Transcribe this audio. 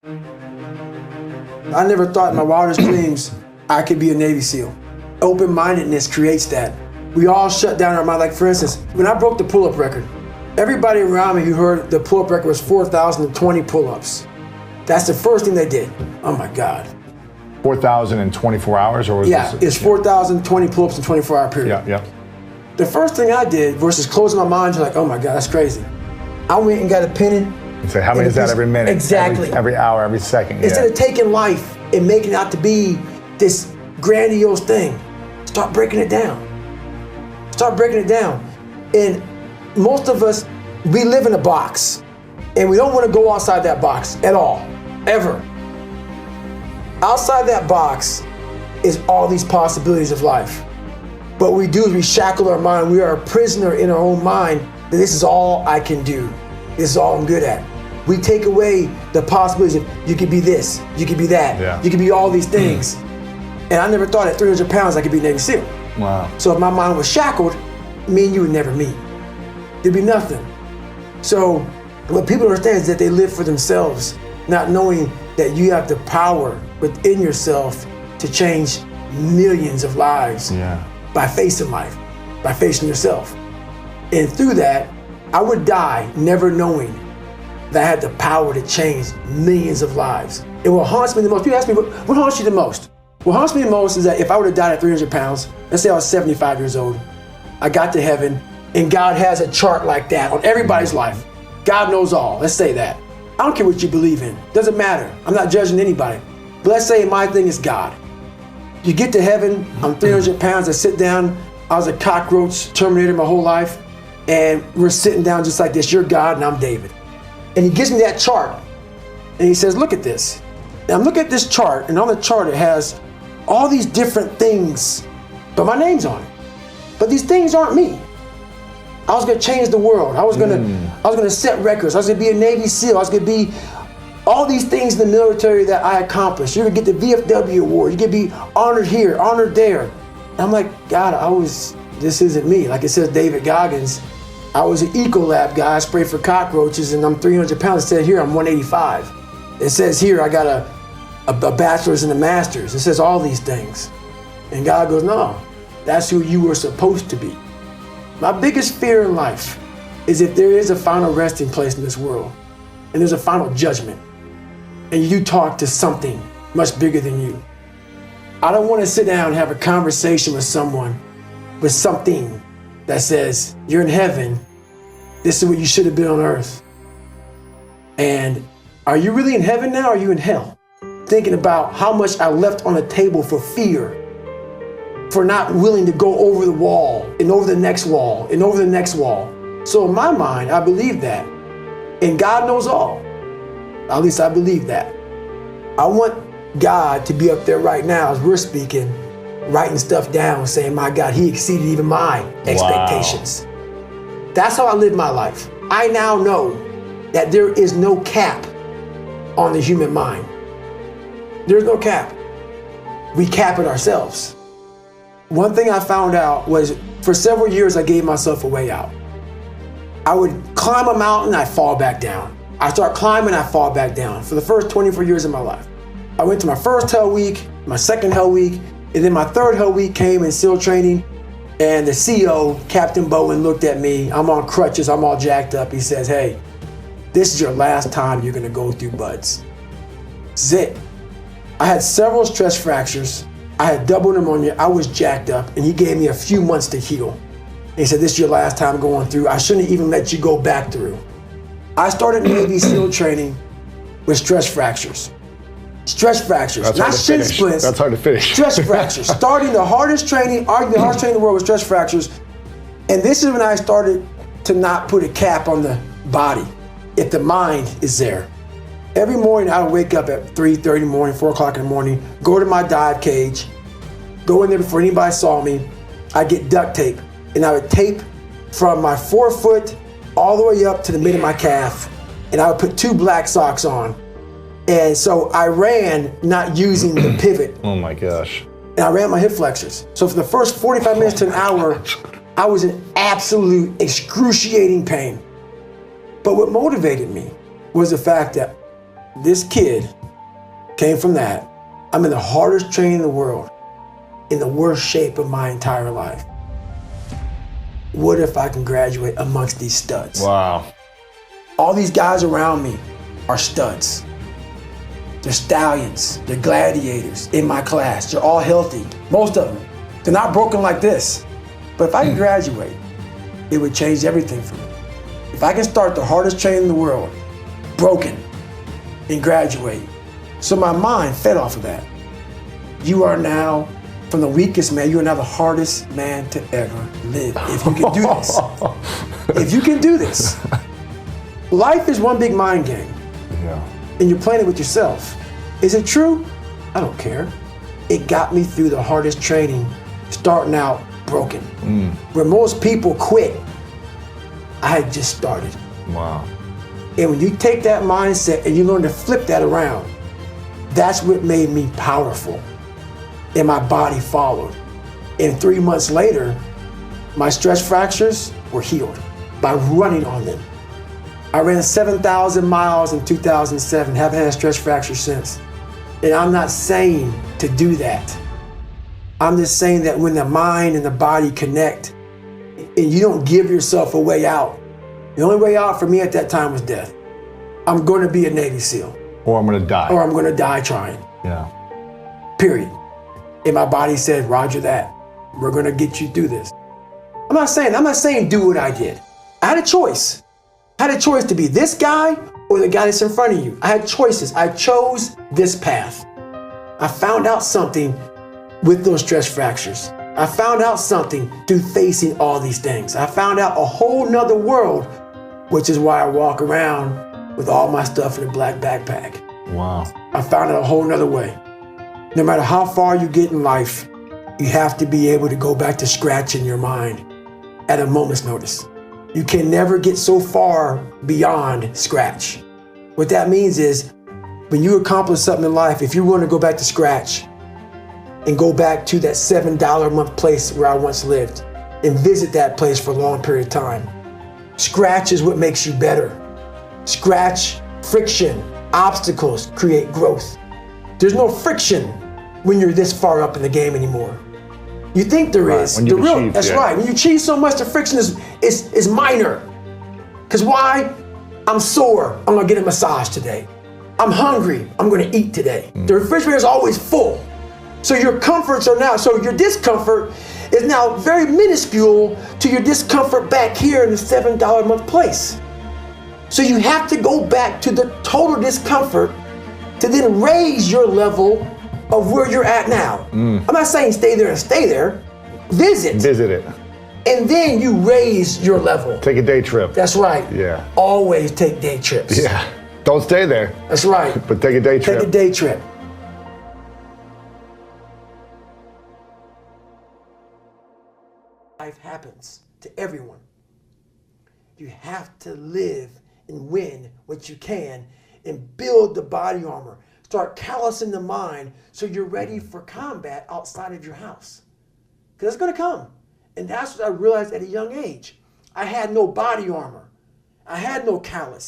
I never thought in my wildest dreams I could be a Navy SEAL. Open-mindedness creates that. We all shut down our mind. Like for instance, when I broke the pull-up record, everybody around me who heard the pull-up record was 4,020 pull-ups. That's the first thing they did. Oh my God. 4,000 in 24 hours, or was this? It's 4,020 pull-ups in a 24-hour period. Yeah. The first thing I did versus closing my mind to like, oh my God, that's crazy. I went and got a pen. And say, how many is that every minute? Exactly. Every hour, every second. Instead of taking life and making it out to be this grandiose thing, start breaking it down. Start breaking it down. And most of us, we live in a box and we don't want to go outside that box at all, ever. Outside that box is all these possibilities of life. What we do is we shackle our mind. We are a prisoner in our own mind that this is all I can do. This is all I'm good at. We take away the possibilities of you could be this, you could be that, you could be all these things. And I never thought at 300 pounds I could be Navy SEAL. Wow. So if my mind was shackled, me and you would never meet. There'd be nothing. So what people understand is that they live for themselves, not knowing that you have the power within yourself to change millions of lives by facing life, by facing yourself. And through that, I would die never knowing that I had the power to change millions of lives. And what haunts me the most, people ask me, what haunts you the most? What haunts me the most is that if I would have died at 300 pounds, let's say I was 75 years old, I got to heaven, and God has a chart like that on everybody's life. God knows all, let's say that. I don't care what you believe in, doesn't matter. I'm not judging anybody. But let's say my thing is God. You get to heaven, I'm 300 pounds, I sit down, I was a cockroach Terminator my whole life, and we're sitting down just like this, you're God and I'm David. And he gives me that chart, and he says, look at this. And I'm looking at this chart, and on the chart it has all these different things, but my name's on it. But these things aren't me. I was gonna change the world. I was gonna set records. I was gonna be a Navy SEAL. I was gonna be all these things in the military that I accomplished. You're gonna get the VFW award. You're gonna be honored here, honored there. And I'm like, God, this isn't me. Like it says David Goggins, I was an Ecolab guy, I sprayed for cockroaches, and I'm 300 pounds. It said here I'm 185. It says here I got a bachelor's and a master's. It says all these things. And God goes, no, that's who you were supposed to be. My biggest fear in life is if there is a final resting place in this world, and there's a final judgment, and you talk to something much bigger than you. I don't want to sit down and have a conversation with someone with something that says, you're in heaven, this is what you should have been on earth. And are you really in heaven now, or are you in hell? Thinking about how much I left on the table for fear, for not willing to go over the wall, and over the next wall, and over the next wall. So in my mind, I believe that. And God knows all. At least I believe that. I want God to be up there right now as we're speaking, writing stuff down, saying, my God, he exceeded even my expectations. Wow. That's how I live my life. I now know that there is no cap on the human mind. There's no cap. We cap it ourselves. One thing I found out was for several years, I gave myself a way out. I would climb a mountain, I fall back down. I start climbing, I fall back down for the first 24 years of my life. I went to my first hell week, my second hell week, and then my third hell week came in SEAL training, and the CO, Captain Bowen, looked at me. I'm on crutches, I'm all jacked up. He says, hey, this is your last time you're gonna go through buds. This is it. I had several stress fractures. I had double pneumonia, I was jacked up, and he gave me a few months to heal. And he said, this is your last time going through. I shouldn't even let you go back through. I started Navy SEAL training with stress fractures. Stress fractures, not shin splints. That's hard to finish. Stress fractures. Starting the hardest training, arguably the hardest training in the world with stress fractures. And this is when I started to not put a cap on the body if the mind is there. Every morning I would wake up at 3:30 in the morning, 4 o'clock in the morning, go to my dive cage, go in there before anybody saw me. I'd get duct tape, and I would tape from my forefoot all the way up to the mid of my calf, and I would put 2 black socks on. And so I ran not using the pivot. Oh my gosh. And I ran my hip flexors. So for the first 45 minutes to an hour, I was in absolute excruciating pain. But what motivated me was the fact that This kid came from that. I'm in the hardest training in the world, in the worst shape of my entire life. What if I can graduate amongst these studs? Wow. All these guys around me are studs. They're stallions, they're gladiators in my class. They're all healthy, most of them. They're not broken like this. But if I can graduate, it would change everything for me. If I can start the hardest training in the world, broken, and graduate. So my mind fed off of that. You are now, from the weakest man, you are now the hardest man to ever live. If you can do this. If you can do this. Life is one big mind game. Yeah. And you're playing it with yourself. Is it true? I don't care. It got me through the hardest training, starting out broken. Where most people quit, I had just started. Wow. And when you take that mindset and you learn to flip that around, that's what made me powerful. And my body followed. And 3 months later, my stress fractures were healed by running on them. I ran 7,000 miles in 2007, haven't had a stress fracture since. And I'm not saying to do that. I'm just saying that when the mind and the body connect and you don't give yourself a way out, the only way out for me at that time was death. I'm going to be a Navy SEAL. Or I'm going to die. Or I'm going to die trying. Yeah. Period. And my body said, Roger that. We're going to get you through this. I'm not saying do what I did. I had a choice. I had a choice to be this guy or the guy that's in front of you. I had choices. I chose this path. I found out something with those stress fractures. I found out something through facing all these things. I found out a whole nother world, which is why I walk around with all my stuff in a black backpack. Wow. I found out a whole nother way. No matter how far you get in life, you have to be able to go back to scratch in your mind at a moment's notice. You can never get so far beyond scratch. What that means is when you accomplish something in life, if you want to go back to scratch and go back to that $7 a month place where I once lived and visit that place for a long period of time, scratch is what makes you better. Scratch, friction, obstacles create growth. There's no friction when you're this far up in the game anymore. You think there is. When you achieve, that's yeah. right. When you achieve so much, the friction is minor. Because why? I'm sore, I'm gonna get a massage today. I'm hungry, I'm gonna eat today. The refrigerator is always full. So your comforts are now, so your discomfort is now very minuscule to your discomfort back here in the $7 a month place. So you have to go back to the total discomfort to then raise your level of where you're at now. I'm not saying stay there and stay there. Visit. Visit it. And then you raise your level. Take a day trip. That's right. Yeah. Always take day trips. Yeah. Don't stay there. That's right. But take a day trip. Take a day trip. Life happens to everyone. You have to live and win what you can and build the body armor. Start callousing the mind so you're ready for combat outside of your house. Because it's going to come. And that's what I realized at a young age. I had no body armor. I had no callus.